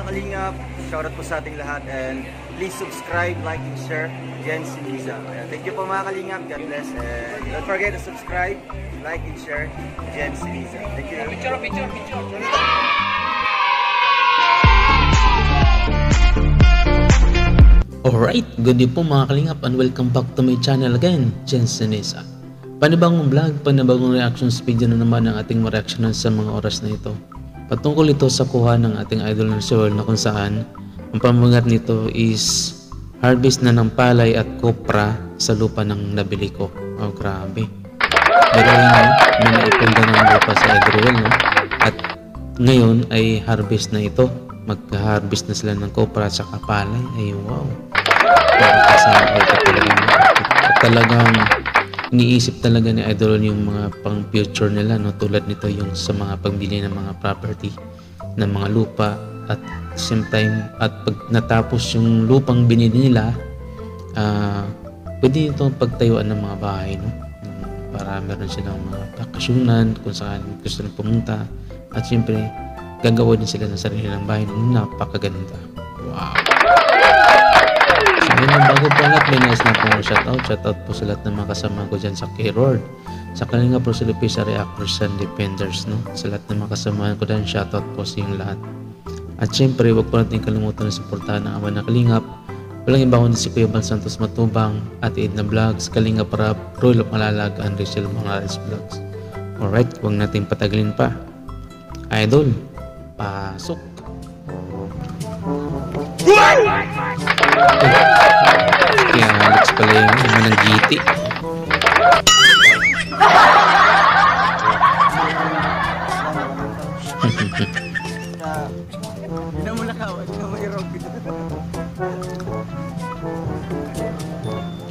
kalingap, shoutout po sa ating lahat, and please subscribe, like, and share. Jen Siliza. Thank you po mga kalingap. God bless. And don't forget to subscribe, like, and share. Jen Siliza. Thank you. Picture. Alright, good day po mga kalingap and welcome back to my channel again, Jen Siliza. Panibagong vlog, panibagong reactions video na naman ang ating mareaksyonan sa mga oras na ito. Patungkol ito sa kuha ng ating idol na si Earl na kung saan ang pamagat nito is harvest na ng palay at kopra sa lupa ng nabili ko. Oh, grabe. Pero yun, may naipunta ng lupa sa Edrewell, no? At ngayon ay harvest na ito. Magka-harvest na sila ng kopra at saka palay. Ay wow. Talagang iniisip talaga ni Idol yung mga pang future nila, no? Tulad nito yung sa mga pagbili ng mga property ng mga lupa at same time at pag natapos yung lupang binili nila, pwede itong pagtayuan ng mga bahay, no? Para meron silang mga bakasyonan kung saan gusto nang pumunta at siyempre gagawa din sila ng sarili ng bahay na napakaganda. Wow! So yun, bago po lahat, may nice na po shoutout po sa lahat ng mga kasama ko dyan sa K-Roard, sa Kalinga Pro Filipisa Reactors and Defenders, no? Sa lahat ng mga kasama ko dyan, shoutout po sa yung lahat. At syempre, huwag po natin kalimutan na suportahan ng Ama na Kalingap. Walang iba kundi si Kuya Bal Santos Matubang, Ate Edna Vlogs, Kalingap Rap, Royal of Malalag, and Rachel Morales Vlogs. Alright, huwag natin patagalin pa. Idol, pasok! Kaya Alex pala yung naman ng GT.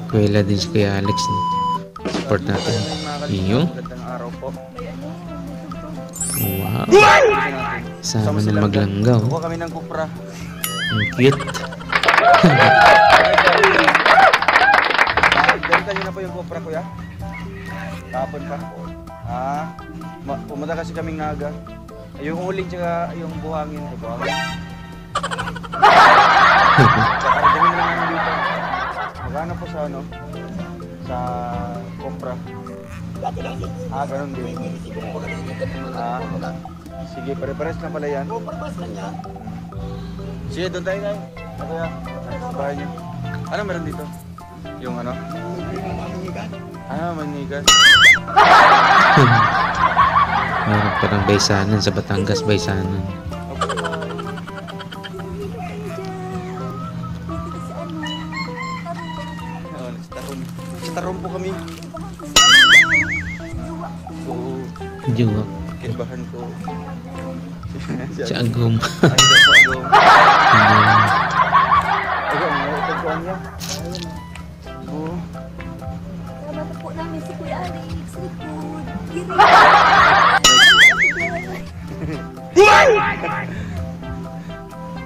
Kuwela din si Kuya Alex. Support natin. Iyo. Wow. Sama na maglanggaw. Kuha kami ng kupra. Ang cute. Ganito nyo na po yung kupra, kuya? Tapon pa. Pumunta kasi kaming naga. Yung uling tsaka yung buhangin. Kakaragawin na lang dito. Magana po sa ano? Sa kupra. Ganun din. Sige, pare-pares na pala yan. Sige, doon tayo tayo. Kuya, sa bahay niyo. Ano meron dito? Yung ano? Manigan. Meron parang baysanan sa Batangas, baysanan. Tarom po kami. Juga. Kibahan ko. Si Agum. Agum, pagkuhan niya. Salamat po namin si Kuya Alex.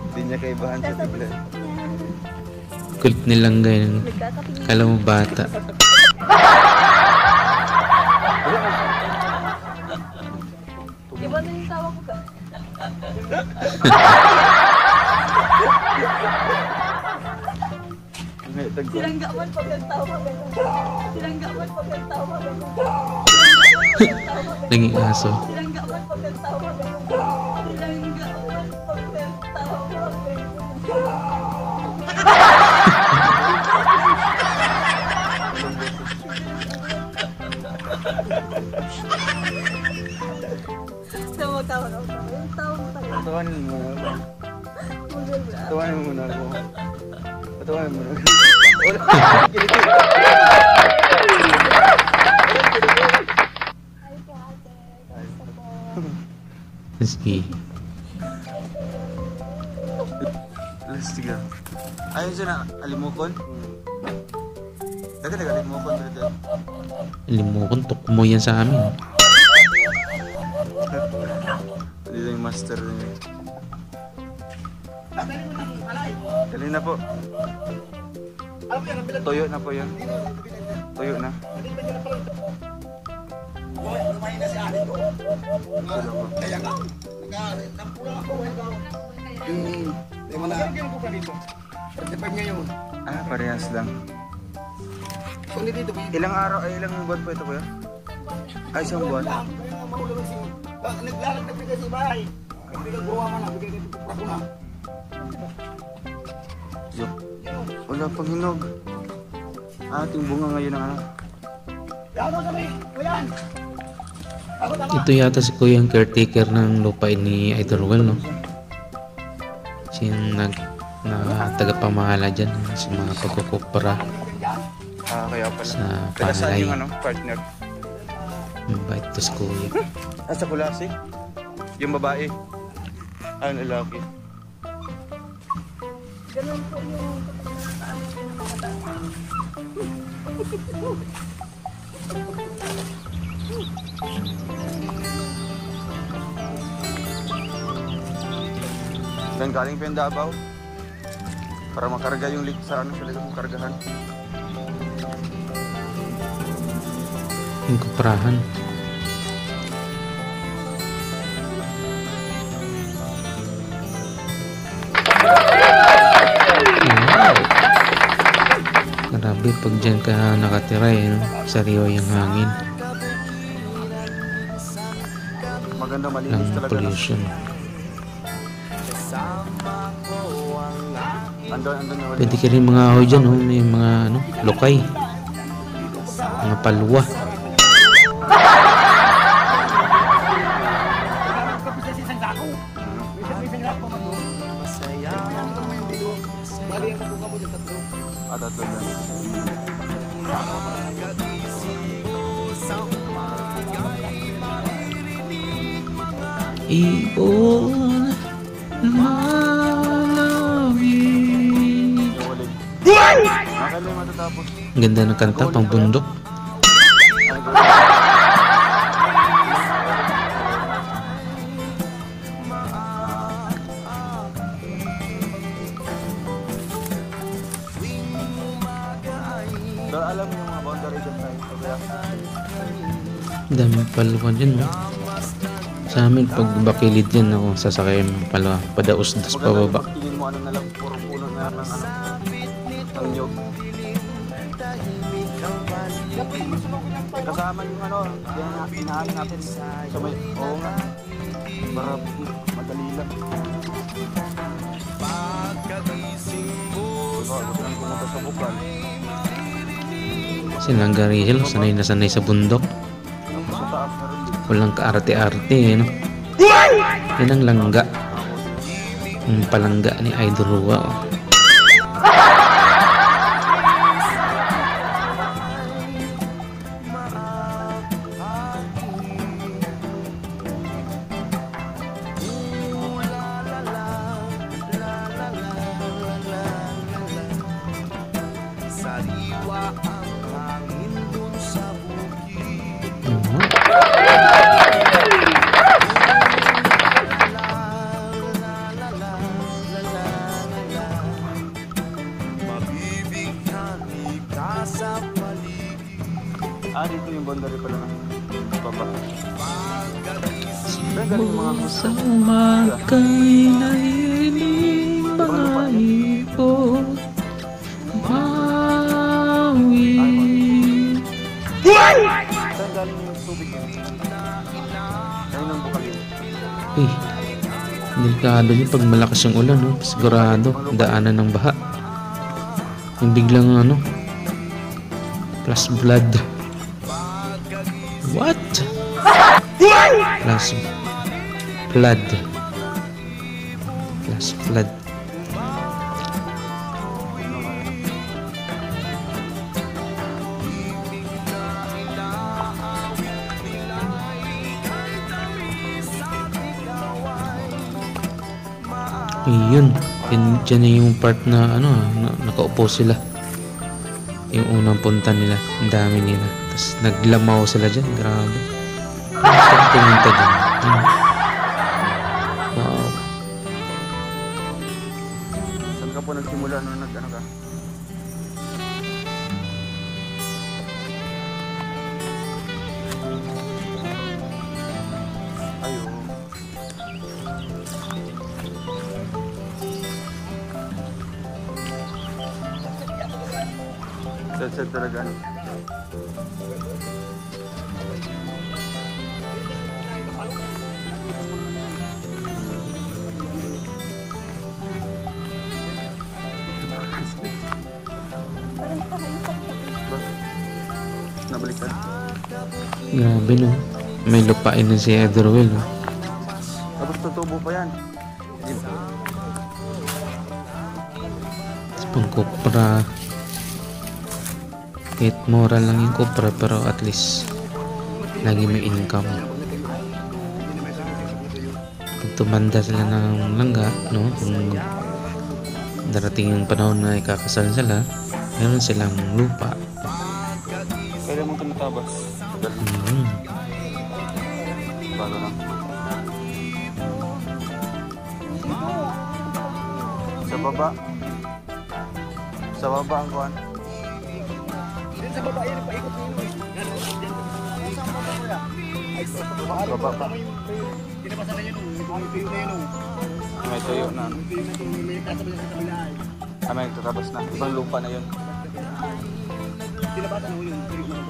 Hindi niya kaibahan sa tigla. Kulit nilang ganyan. Kala mo bata. Diba na yung tawa ko ka? Silanggaman pag nagtawa ganun. Silanggaman pag nagtawa ganun. Naging aso. Silanggaman pag nagtawa ganun. Silanggaman pag nagtawa tawa ka. Yung tawa mo talaga. Tawanin mo muna ako. Tawanin mo muna ako. Tawanin mo muna ako. Sige. Sige. Ayun siya na alimukon. Daga alimukon dito. Alimukon, tukmo yan sa amin. Dito yung master niya. Dali na po. Toyo na po yan. Toyo na. Lumayan na si atin ko. Kaya nga, nagpulang ako. Yung mga na. Ko dito. 35 ngayon. Ah, parehas lang. Kung dito, Ilang araw, ay ilang buwan po ito kuya? Ay, isang buwan. Naglalag na kasi bahay. Hindi ka gawa man na, bigay dito ko na. Yup. Wala pang hinog. Ating bunga ngayon ang ano. Ano kami? Kuyan! Ako tama. Ito yata si Kuya ang caretaker ng lupain ni Idol Well, no? Siya yung tagapamahala dyan sa mga pagkukupara Ah, kaya pala. sa Taga saan palay. yung ano, partner? Mabait to si Kuya. Ah, sa Kulasi? Yung babae? Ah, lalaki. Ganun po yung Dan galing pa yung Davao. Para makarga yung lik sa ano, sila yung kargahan. Yung kuparahan. Wow! Grabe pag dyan ka nakatira no? Sariwa yung hangin. Maganda, Lang malinis talaga. No? pollution. Andun na Pwede ka rin mga ahoy dyan, may mga ano, lokay. Mga palwa. Ah, tatlo na. Ibon malawig. Yung ulit. Nakala yung matatapos. Ang ganda ng kanta, pang bundok. Pero alam mo yung mga boundary dyan tayo. Kaya, Ang daming palwa dyan, no? Sa amin, pag bakilid yan, ako sasakay ng palwa. Padaos-dos pababa. pag tingin mo ano na lang, puro puno na lang ng ano. Ang nyog. Kasama yung ano, hinahain natin sa may, oo nga. Para madali lang. Diba, gusto lang pumunta sa bukal. Silang Garihil, sanay na sanay sa bundok. Tapos sa taas na rin din. Walang kaarte-arte, no? Yan ang langga. Ang palangga ni Idol Rua, oh. Ah, dito yung boundary pala ng baba. Pero galing yung mga Sa umakay na hiling mga ipot Mawi. saan galing yung tubig yun? Ayun ang bukal yun. Eh, delikado yun pag malakas yung ulan, no? Sigurado, daanan ng baha. Yung biglang ano, plus blood. What? Plus flood. Plus flood. Yun. Diyan na yung part na ano, nakaupo sila. Yung unang punta nila. Ang dami nila. Tapos naglamaw sila dyan. Grabe. Saan pumunta dyan? Wow. Saan ka po nagsimula nung nag-ano ka? Ayun. Sad talaga. Nabaliktad. Grabe no. May lupain na si Edderwell. No? Tapos tutubo pa yan. Pang kopra. Kahit moral lang yung kopra pero at least lagi may income. Pag tumanda sila ng langga, no? Kung darating yung panahon na ikakasal sila, meron silang lupa. Kaya mong tumatabas. Bago lang. Sa baba. Sa baba ang kuhan. Sa baba yun, paikot nyo yun. Sa baba kuya. Ay, sa Baba pa. Kinabasa na yun, may tuyo na yun. May tuyo na. May tuyo na yun, may kasabay sa kabila. May tatabas na. Ibang lupa na yun. Kinabasa na yun, tuyo na yun.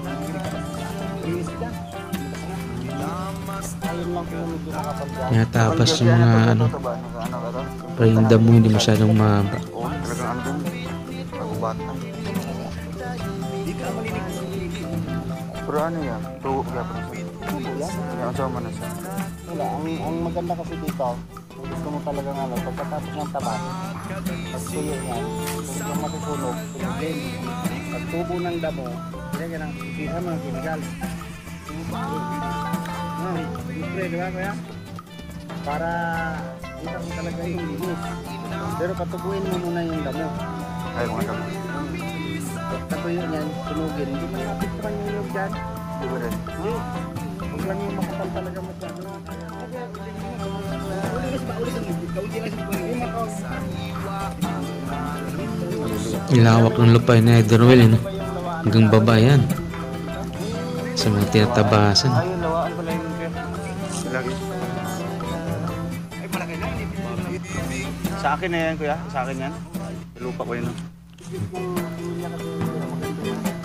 Ayun lang po yung medyo nakapagdaan. Kaya tapas yung mga ano, para yung damo hindi masyadong mahaba. Oo, talagang ano dun. Pag-ubatan. Pero ano yan? Tuwo kaya pa siya. Ang sama na siya. Wala, ang maganda kasi dito, kung gusto mo talagang ano, pagkatapos ng taba, pag tuyo yan, kung ito matutunog, tunogin. Pag tubo ng damo, yan ang pisa mo ng kinigal. Siyempre, di ba kaya? Para kita mo talaga yung linis. Pero patubuin mo muna yung damo. Ay, mga damo. Pag tatuyo niyan, tunogin, hindi man napitran yung nyug dyan. Di ba rin? Huwag lang yung makapal talaga masyado. Ilawak ng lupay na Edderwell, no? Hanggang baba yan. Sa mga tinatabasan. Ayun, lawaan pala yung kaya. Lagi. Sa akin na yan, kuya. Sa akin yan. Lupa ko yun. No?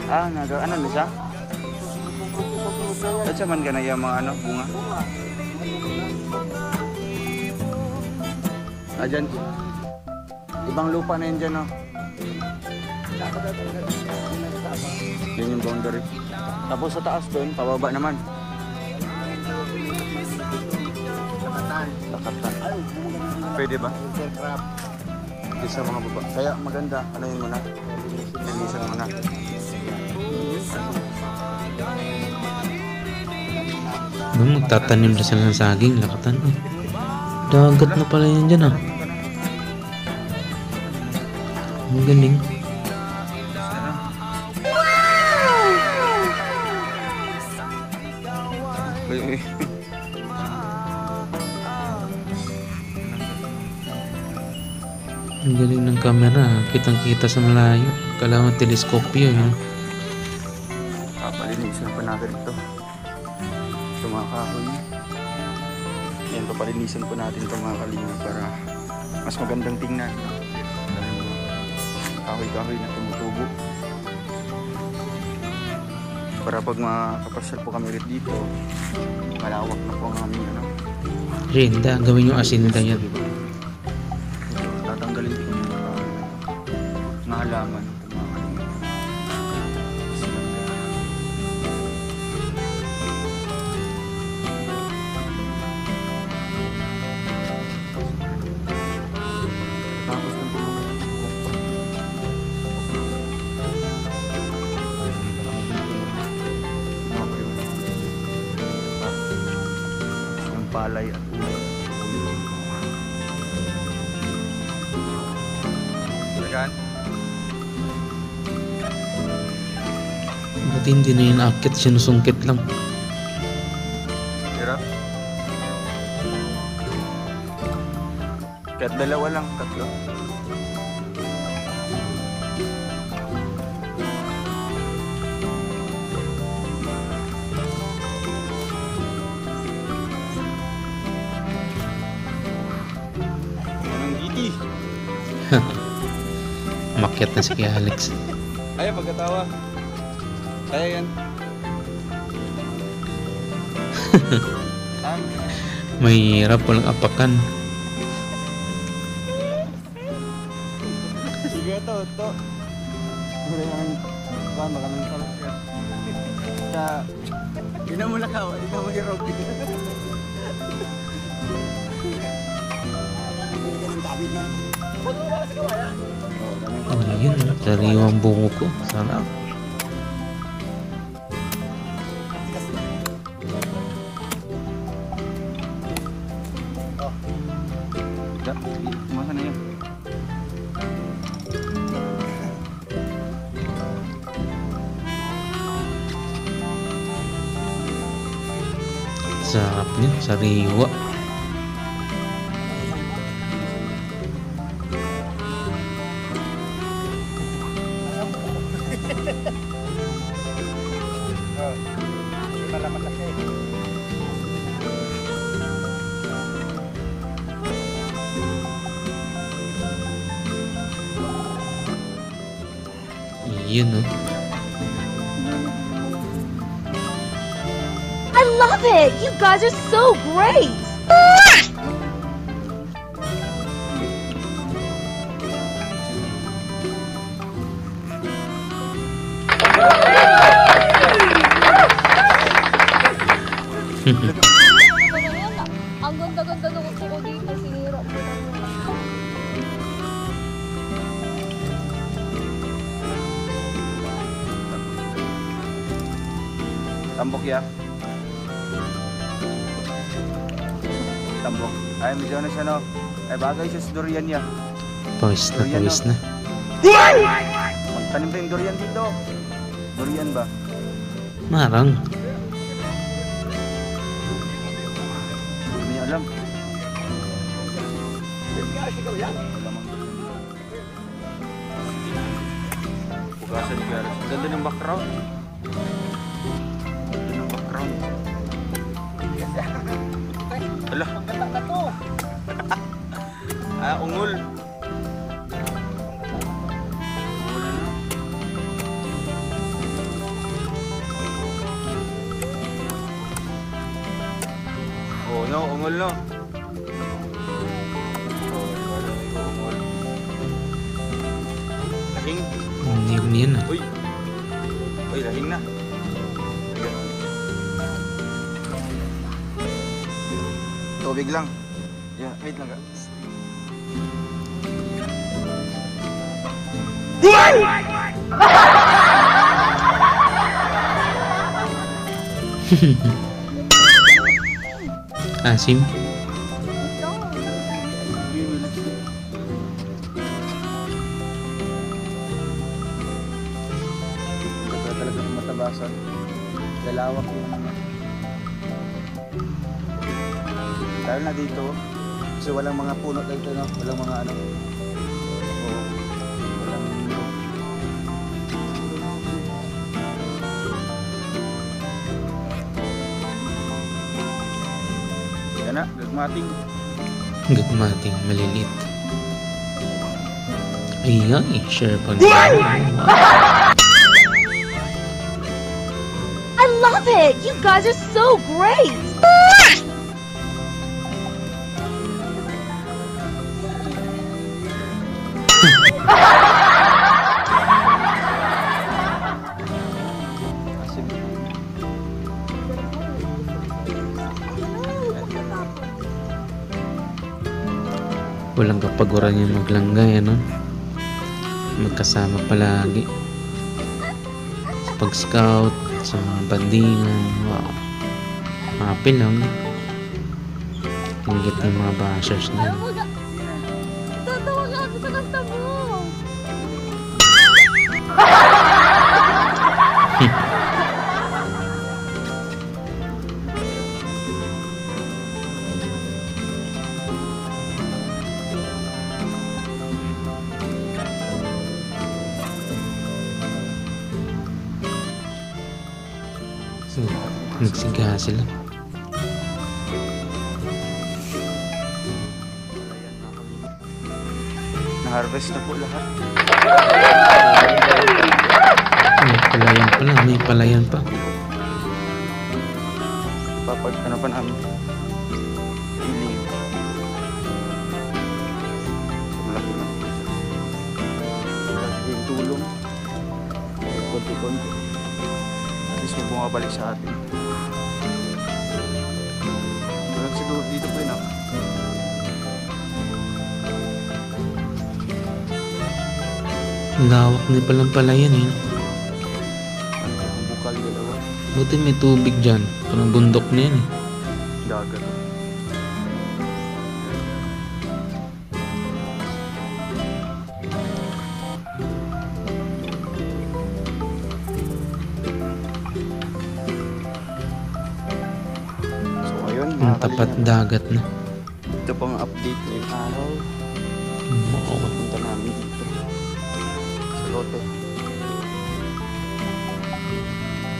Ah, ano na siya? At siya man ka na yung mga ano, bunga. Ah, dyan. Ibang lupa na yun dyan, no? Yan yung boundary. Tapos sa taas doon, pababa naman. Lakatan. Pwede ba? Hindi sa mga baba. Kaya maganda, ano yun muna? Linisan muna. Magtatanim na sila ng saging, lakatan. Dagat na pala yan dyan, ah. Ang galing. Uy. Ang galing ng camera, kitang-kita sa malayo. Kailangan teleskopyo yun. Papalinisan pa natin ito. Ito mga kahoy. Yan, papalinisan pa natin ito mga kalinga para mas magandang tingnan. Kahoy-kahoy na tumutubo. Para pag makapasyal po kami ulit dito, malawak na po ang aming ano. Rinda, gawin yung asinda yan. Tatanggalin ko yung mga halaman. Tapos ng tulungan yung palay at ulo. Yan. Ba't hindi na yung akit, sinusungkit lang. Hirap. Kahit dalawa lang, tatlo. Anong giti? Makyat na si Kuya Alex. Ayan, pagkatawa. Kaya yan. Mahirap walang apakan. Sige, ito. Wala naman, baka naman talas ka. Sa, Hindi na mo nakawa, hindi na mo hirap. Ayun, sariwang bungo ko. Sarap. Kumasa na yun. Sarap niya, sariwa. malaman kasi. Yun, no? I love it! You guys are so great! Ang ganda-ganda ng gusto ko dito, sinira ko na. Tambok ya. Tambok. Ay, medyo na siya, no? Ay, bagay siya sa durian ya. Pawis na. Magtanim pa yung durian dito. Durian ba? Marang. Hindi niya alam. Pugasan ni Gareth. Ang ganda ng background. Ganda ng background. Ala. Ungol. Ungol na. Oh no, ungol no. Oh, wala na ungol. Lahing. Hindi yan, ah. Uy. Uy, lahing na. Tubig lang. Yeah, wait lang. Asim. Ito talaga matabasan. Galawak yung dahil na dito kasi walang mga puno dito, no? Walang mga ano. Oo. Walang yan na, gagmating. Gagmating malilit. Ay, share pag I love it! You guys are so great! Walang kapaguran yung maglanggay, ano? Magkasama palagi. Sa pag-scout, sa mga bandingan. Wow. Happy lang. Ingit yung mga bashers na. Alam mo na, tatawa ka ako sa kanta mo. So, nagsiga sila. Na-harvest na po lahat. Palayan pala, may palayan pa. Papag ano pa namin. Feeling. So, malaki na. Malaki yung tulong. Konti-konti. At least may bumabalik sa atin. Tulad siguro dito po yun ah. Lawak na palang palayan eh. Ang bukal dalawa. Buti may tubig dyan. Parang bundok na yan eh. Dagat. So ayun, Ang tapat dagat na. ito pang update ngayong araw. Oo. Punta namin dito sa Lote.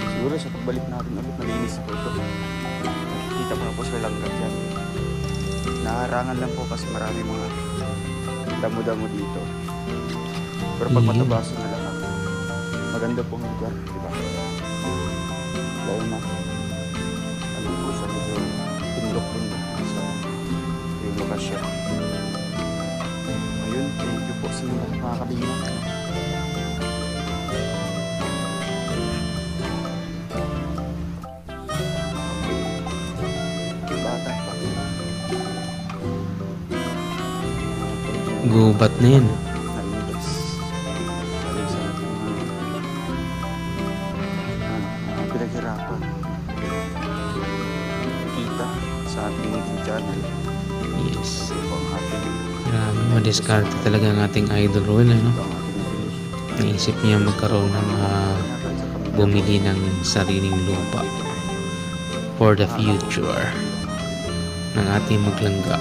Siguro sa pagbalik natin ulit malinis po ito. Nakikita ko na po sa langgat yan. Naharangan lang po kasi marami mga damo-damo dito. Pero pag matabaso na lahat, maganda pong lugar, di ba? Lalo na ano po siya, medyo pindok-pindok sa yung lokasyon. Ayun, thank you po sa mga kabinat. Yung bata pa. Gubat na yan. Naligas. Naligas sa ating mga pinaghirapan. Kita sa ating YouTube channel. Yes. Ito po ang ating Grabe, madiskarte talaga ang ating idol Roel, ano? ito ang ating nabili. Naisip niya magkaroon ng bumili ng sariling lupa for the future ng ating maglangga.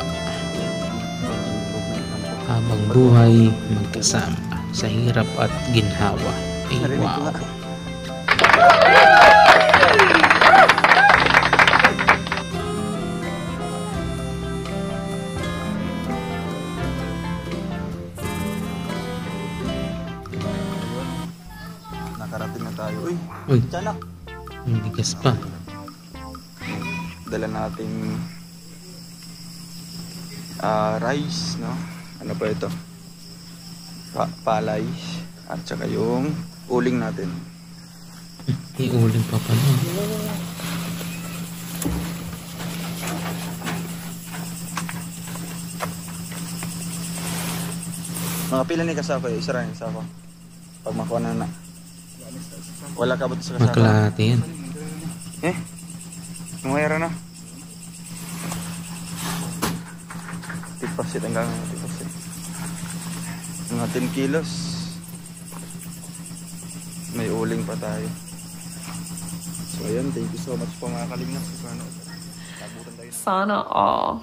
Habang buhay, magkasama sa hirap at ginhawa. Ay, Narinig ko wow. nga. Nakarating na tayo. Uy, Uy, tiyanak. ang bigas pa. Dala nating rice, no? Ano pa ito? Palay. At saka yung uling natin. Iuling pa pala. Mga pila ni kasako eh. Isa rin kasako. Pag makuha na na. Wala ka ba sa kasako? Makalahati yan. Eh? Tumayara na. Tipasit hanggang tipasit. Mga 10 kilos. May uling pa tayo. So ayan, thank you so much po mga kalingap. Sana all.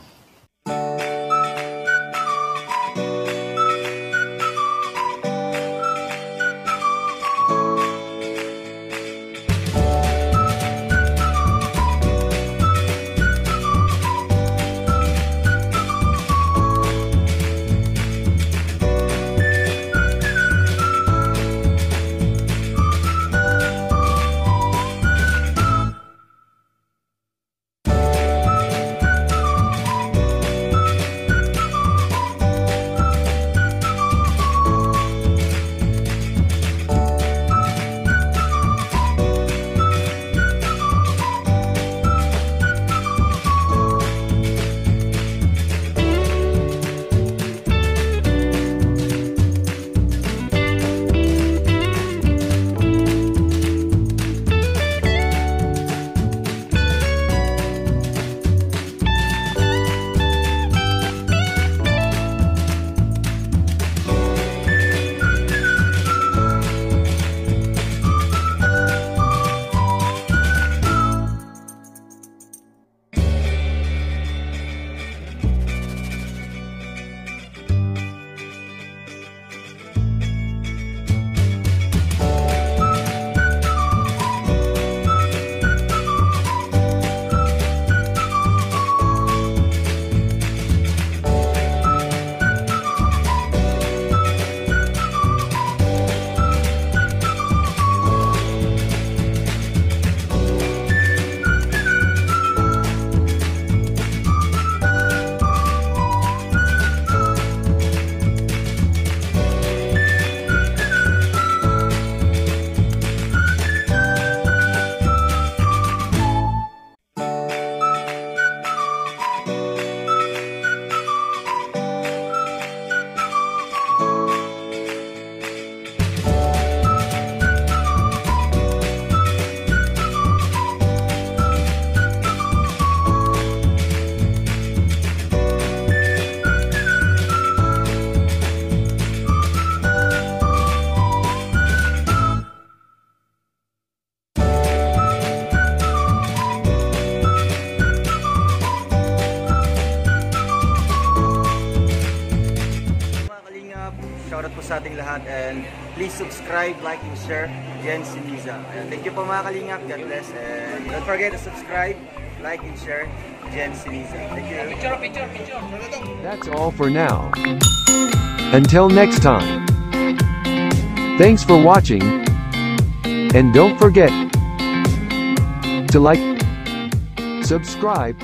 sa ating lahat and please subscribe, like, and share Jen Siniza. Ayan, thank you po mga kalingap. God bless. And don't forget to subscribe, like, and share Jen Siniza. Thank you. That's all for now. Until next time. Thanks for watching. And don't forget to like, subscribe,